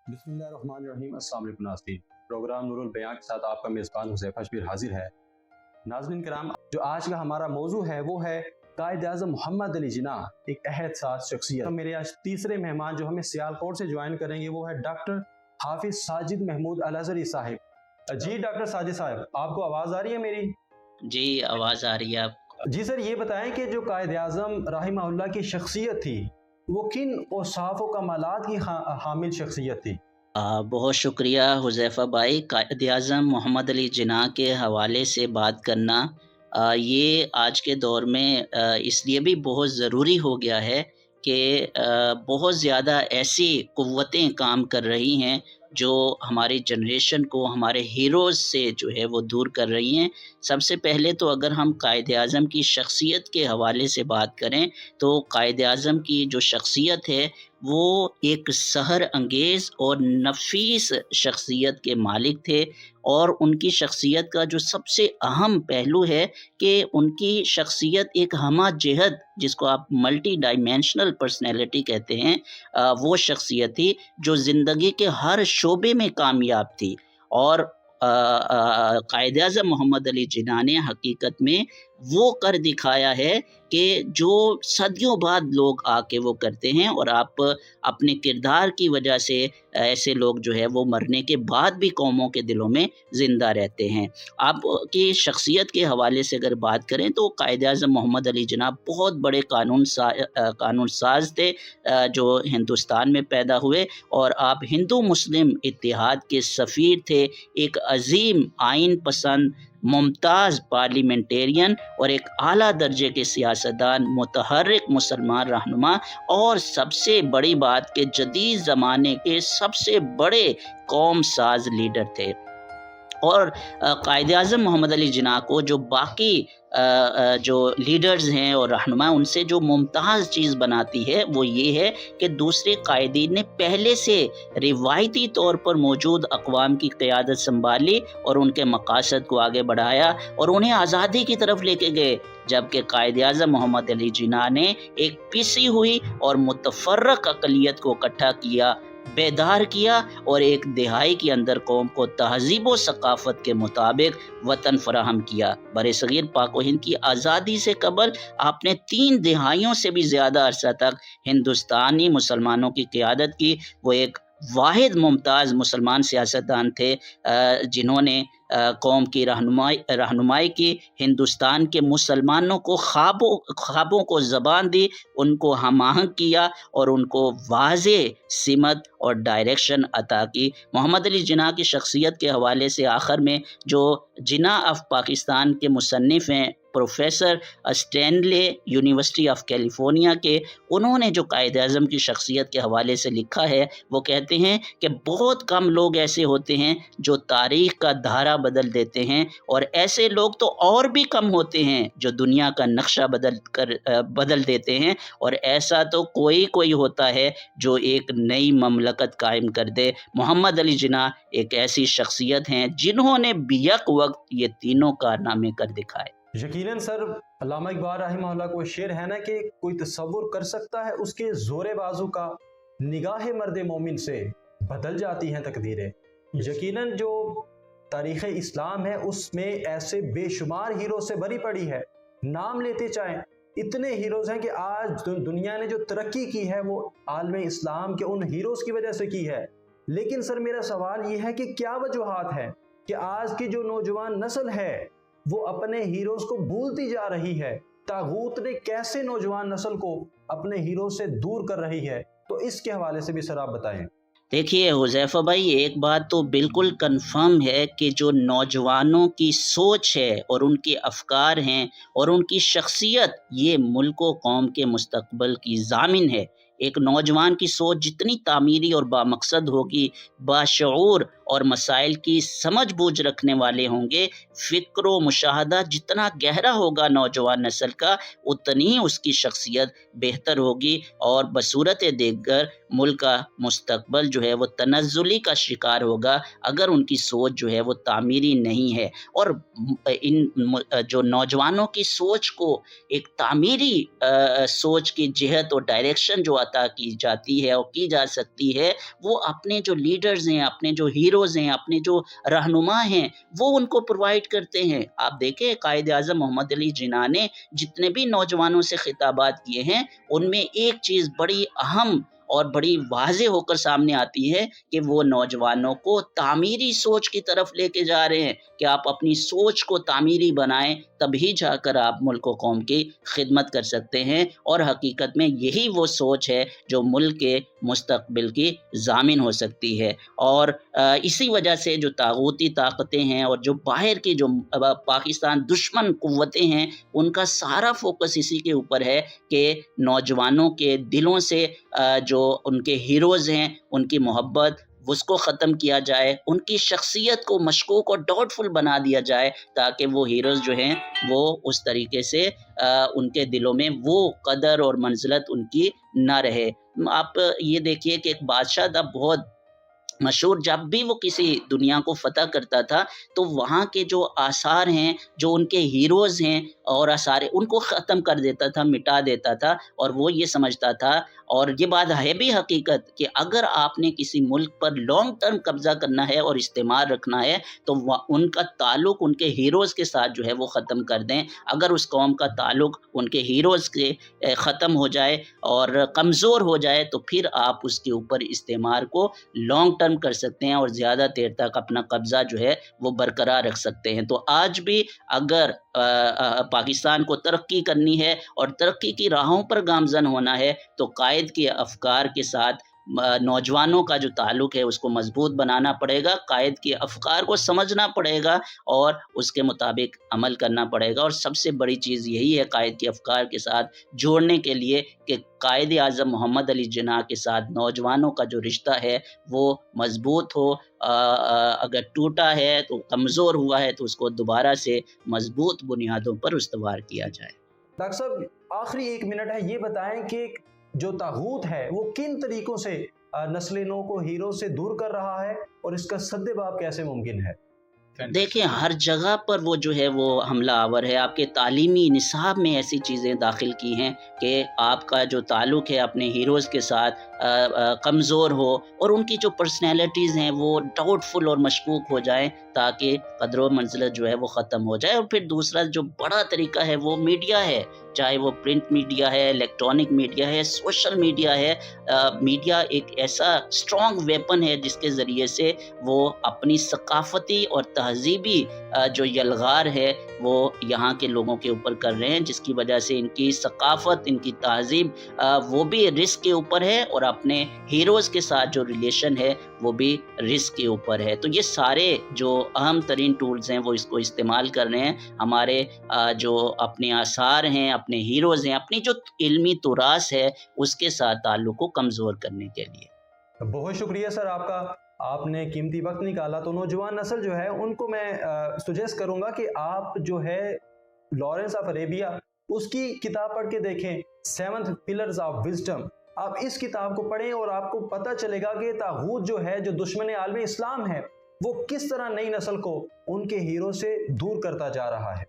बिस्मिल्लाहिर्रहमानिर्रहीम। अस्सलाम वालेकुम नाज़रीन। प्रोग्राम नूरुल बयां के साथ आपका मेज़बान हुज़ैफ़ा शबीर हाजिर है। नाज़रीन किराम, जो आज का हमारा मौजू है वो है कायद-ए-आज़म मोहम्मद अली जिन्नाह, एक अहद साज़ शख्सियत। मेरे आज तीसरे मेहमान जो हमें सियालकोट से ज्वाइन करेंगे वो है डॉक्टर हाफिज़ साजिद महमूद अल-अज़हरी साहिब। जी डॉक्टर साजिद साहब, आपको आवाज़ आ रही है मेरी? जी, आवाज़ आ रही है आपको। जी सर, ये बताएं कि जो कायद-ए-आज़म रहिमहुल्लाह की शख्सियत थी वो किन औसाफ़ व कमालात की हामिल शख्सियत थी? बहुत शुक्रिया हुज़ैफ़ा भाई। कायद-ए-आज़म मोहम्मद अली जिन्नाह के हवाले से बात करना ये आज के दौर में इसलिए भी बहुत ज़रूरी हो गया है कि बहुत ज़्यादा ऐसी क़ुव्वतें काम कर रही हैं जो हमारी जनरेशन को हमारे हीरोज़ से जो है वो दूर कर रही हैं। सबसे पहले तो अगर हम कायद-ए-आज़म की शख्सियत के हवाले से बात करें, तो कायद-ए-आज़म की जो शख्सियत है वो एक सहर अंगेज़ और नफ़ीस शख्सियत के मालिक थे। और उनकी शख्सियत का जो सबसे अहम पहलू है कि उनकी शख्सियत एक हमा-जेहत, जिसको आप मल्टी डायमेंशनल पर्सनैलिटी कहते हैं, वो शख्सियत थी जो ज़िंदगी के हर शोबे में कामयाब थी। और कायद-ए-आज़म मोहम्मद अली जिन्नाह ने हकीकत में वो कर दिखाया है कि जो सदियों बाद लोग आके वो करते हैं, और आप अपने किरदार की वजह से ऐसे लोग जो है वो मरने के बाद भी कौमों के दिलों में ज़िंदा रहते हैं। आपकी शख्सियत के हवाले से अगर बात करें तो कायद-ए-आज़म मोहम्मद अली जिन्नाह बहुत बड़े कानून साज़ थे जो हिंदुस्तान में पैदा हुए, और आप हिंदू मुस्लिम इत्तेहाद के सफ़ीर थे। एक अज़ीम आइन पसंद, मुमताज़ पार्लिमेंटेरियन और एक आला दर्जे के सियासतदान, मुतहर्रिक मुसलमान रहनुमा, और सबसे बड़ी बात कि जदीद ज़माने के सबसे बड़े कौम साज़ लीडर थे। और कायद-ए-आज़म मोहम्मद अली जिन्नाह को जो बाकी जो लीडर्स हैं और रहनुमा, उनसे जो मुमताज़ चीज़ बनाती है वो ये है कि दूसरे कायदीन ने पहले से रिवायती तौर पर मौजूद अक़वाम की क़यादत संभाली और उनके मक़ासद को आगे बढ़ाया और उन्हें आज़ादी की तरफ लेके गए। जबकि कायद-ए-आज़म मोहम्मद अली जिन्नाह ने एक पिसी हुई और मुतफ़र्रक़ अक़लियत को इकट्ठा किया, बेदार किया, और एक दिहाई के अंदर कौम को तहज़ीब व सक़ाफ़त के मुताबिक वतन फ़राहम किया। बरे-सग़ीर पाक व हिंद की आज़ादी से क़बल आपने 3 दिहाइयों से भी ज़्यादा अरसा तक हिंदुस्तानी मुसलमानों की क़यादत की। वो एक वाहिद मुमताज़ मुसलमान सियासतदान थे जिन्होंने कौम की रहनुमाई की, हिंदुस्तान के मुसलमानों को ख्वाबों को ज़बान दी, उनको हम आहंग किया और उनको वाज़ेह सिमत और डायरेक्शन अता की। मोहम्मद अली जिन्नाह की शख्सियत के हवाले से आखिर में जो जिन्नाह ऑफ पाकिस्तान के मुसन्निफ़ हैं, professor Stanley university of California के, उन्होंने जो कायद-ए-आज़म की शख्सियत के हवाले से लिखा है वो कहते हैं कि बहुत कम लोग ऐसे होते हैं जो तारीख़ का धारा बदल देते हैं, और ऐसे लोग तो और भी कम होते हैं जो दुनिया का नक्शा बदल देते हैं, और ऐसा तो कोई होता है जो एक नई ममलकत कायम कर दे। मोहम्मद अली जिन्नाह एक ऐसी शख्सियत हैं जिन्होंने बियक वक्त ये तीनों कारनामे कर दिखाए। यकीनन सर, अल्लामा इक़बाल रहमहुल्लाह को शेर है ना कि कोई तसव्वुर कर सकता है उसके ज़ोरे बाजू का, निगाह मर्द मोमिन से बदल जाती हैं तकदीरें। यकीनन जो तारीख़ इस्लाम है उसमें ऐसे बेशुमार हीरो से भरी पड़ी है, नाम लेते चाहें इतने हीरोज़ हैं कि आज दुनिया ने जो तरक्की की है वो आलम इस्लाम के उन हीरोज़ की वजह से की है। लेकिन सर मेरा सवाल ये है कि क्या वजूहात है कि आज की जो नौजवान नस्ल है वो अपने हीरोज़ को भूलती जा रही है? तागूत ने कैसे नौजवान नस्ल को अपने हीरो से दूर कर रही है? तो इसके हवाले से भी सर आप बताएं। देखिए हुज़ैफ़ा भाई, एक बात तो बिल्कुल कन्फ़र्म है कि जो नौजवानों की सोच है और उनके अफ़कार हैं और उनकी शख्सियत, ये मुल्क व कौम के मुस्तक़बल की ज़ामिन है। एक नौजवान की सोच जितनी तामीरी और बामक़सद होगी, बाशऊर اور مسائل کی سمجھ بوجھ رکھنے والے ہوں گے، فکر و مشاہدہ جتنا گہرا ہوگا نوجوان نسل کا، اتنی ہی اس کی شخصیت بہتر ہوگی، اور بصورت دیگر ملک کا مستقبل جو ہے وہ تنزلی کا شکار ہوگا اگر ان کی سوچ جو ہے وہ تعمیری نہیں ہے۔ اور ان جو نوجوانوں کی سوچ کو ایک تعمیری سوچ کی جہت اور ڈائریکشن جو عطا کی جاتی ہے اور کی جا سکتی ہے، وہ اپنے جو لیڈرز ہیں، اپنے جو ہیروز ہیں، اپنے جو رہنما ہیں، وہ ان کو پرووائڈ کرتے ہیں۔ آپ دیکھیں قائد اعظم محمد علی جناح نے جتنے بھی نوجوانوں سے خطابات کیے ہیں، ان میں ایک چیز بڑی اہم اور بڑی واضح ہو کر سامنے آتی ہے کہ وہ نوجوانوں کو تعمیری سوچ کی طرف لے کے جا رہے ہیں کہ آپ اپنی سوچ کو تعمیری بنائیں، تبھی جا کر آپ ملک و قوم کی خدمت کر سکتے ہیں، اور حقیقت میں یہی وہ سوچ ہے جو ملک کے مستقبل کی ضامن ہو سکتی ہے۔ اور اسی وجہ سے جو طاغوتی طاقتیں ہیں اور جو باہر کی جو پاکستان دشمن قوتیں ہیں، ان کا سارا فوکس اسی کے اوپر ہے کہ نوجوانوں کے دلوں سے جو ان کے ہیروز ہیں ان کی محبت اس کو ختم کیا جائے، ان کی شخصیت کو مشکوک اور ڈاؤٹ فل بنا دیا جائے، تاکہ وہ ہیروز جو ہیں وہ اس طریقے سے ان کے دلوں میں وہ قدر اور منزلت ان کی نہ رہے۔ آپ یہ دیکھیے کہ ایک بادشاہ تھا بہت مشہور، جب بھی وہ کسی دنیا کو فتح کرتا تھا تو وہاں کے جو آثار ہیں، جو ان کے ہیروز ہیں اور آثار، ان کو ختم کر دیتا تھا، مٹا دیتا تھا، اور وہ یہ سمجھتا تھا، اور یہ بات ہے بھی حقیقت، کہ اگر آپ نے کسی ملک پر لانگ ٹرم قبضہ کرنا ہے اور استعمار رکھنا ہے تو ان کا تعلق ان کے ہیروز کے ساتھ جو ہے وہ ختم کر دیں۔ اگر اس قوم کا تعلق ان کے ہیروز کے ختم ہو جائے اور کمزور ہو جائے تو پھر آپ اس کے اوپر استعمار کو لانگ ٹرم کر سکتے ہیں اور زیادہ دیر تک اپنا قبضہ جو ہے وہ برقرار رکھ سکتے ہیں۔ تو آج بھی اگر پاکستان کو ترقی کرنی ہے اور ترقی کی راہوں پر گامزن ہونا ہے تو قائد کے افکار کے ساتھ نوجوانوں کا جو تعلق ہے اس کو مضبوط بنانا پڑے گا، قائد کے افکار کو سمجھنا پڑے گا اور اس کے مطابق عمل کرنا پڑے گا۔ اور سب سے بڑی چیز یہی ہے قائد کے افکار کے ساتھ جوڑنے کے لیے کہ قائد اعظم محمد علی جناح کے ساتھ نوجوانوں کا جو رشتہ ہے وہ مضبوط ہو، اگر ٹوٹا ہے تو کمزور ہوا ہے تو اس کو دوبارہ سے مضبوط بنیادوں پر استوار کیا جائے۔ ڈاکٹر صاحب آخری 1 منٹ ہے، یہ بتائیں کہ جو طاغوت ہے وہ کن طریقوں سے نسل نو کو ہیرو سے دور کر رہا ہے اور اس کا سد باب کیسے ممکن ہے؟ دیکھیں ہر جگہ پر وہ جو ہے وہ حملہ آور ہے۔ آپ کے تعلیمی نصاب میں ایسی چیزیں داخل کی ہیں کہ آپ کا جو تعلق ہے اپنے ہیروز کے ساتھ کمزور ہو، اور ان کی جو پرسنالٹیز ہیں وہ ڈاؤٹ فل اور مشکوک ہو جائیں، تاکہ قدر و منزلت جو ہے وہ ختم ہو جائے۔ اور پھر دوسرا جو بڑا طریقہ ہے وہ میڈیا ہے، چاہے وہ پرنٹ میڈیا ہے، الیکٹرانک میڈیا ہے، سوشل میڈیا ہے۔ میڈیا ایک ایسا اسٹرانگ ویپن ہے جس کے ذریعے سے وہ اپنی ثقافتی اور تہذیبی جو یلغار ہے وہ یہاں کے لوگوں کے اوپر کر رہے ہیں، جس کی وجہ سے ان کی ثقافت، ان کی تہذیب وہ بھی رسک کے اوپر ہے، اور اپنے ہیروز کے ساتھ جو ریلیشن ہے وہ بھی رسک کے اوپر ہے۔ تو یہ سارے جو اہم ترین ٹولز ہیں وہ اس کو استعمال کر رہے ہیں، ہمارے جو اپنے آثار ہیں، اپنے ہیروز ہیں، اپنی جو علمی تراث ہے اس کے ساتھ تعلق کو کمزور کرنے کے لیے۔ بہت شکریہ سر آپ کا، آپ نے قیمتی وقت نکالا۔ تو نوجوان نسل جو ہے ان کو میں سجیسٹ کروں گا کہ آپ جو ہے لارنس آف اریبیا اس کی کتاب پڑھ کے دیکھیں، 7 پلرز آف وزڈم۔ آپ اس کتاب کو پڑھیں اور آپ کو پتہ چلے گا کہ طاغوت جو ہے، جو دشمن عالم اسلام ہے، وہ کس طرح نئی نسل کو ان کے ہیرو سے دور کرتا جا رہا ہے۔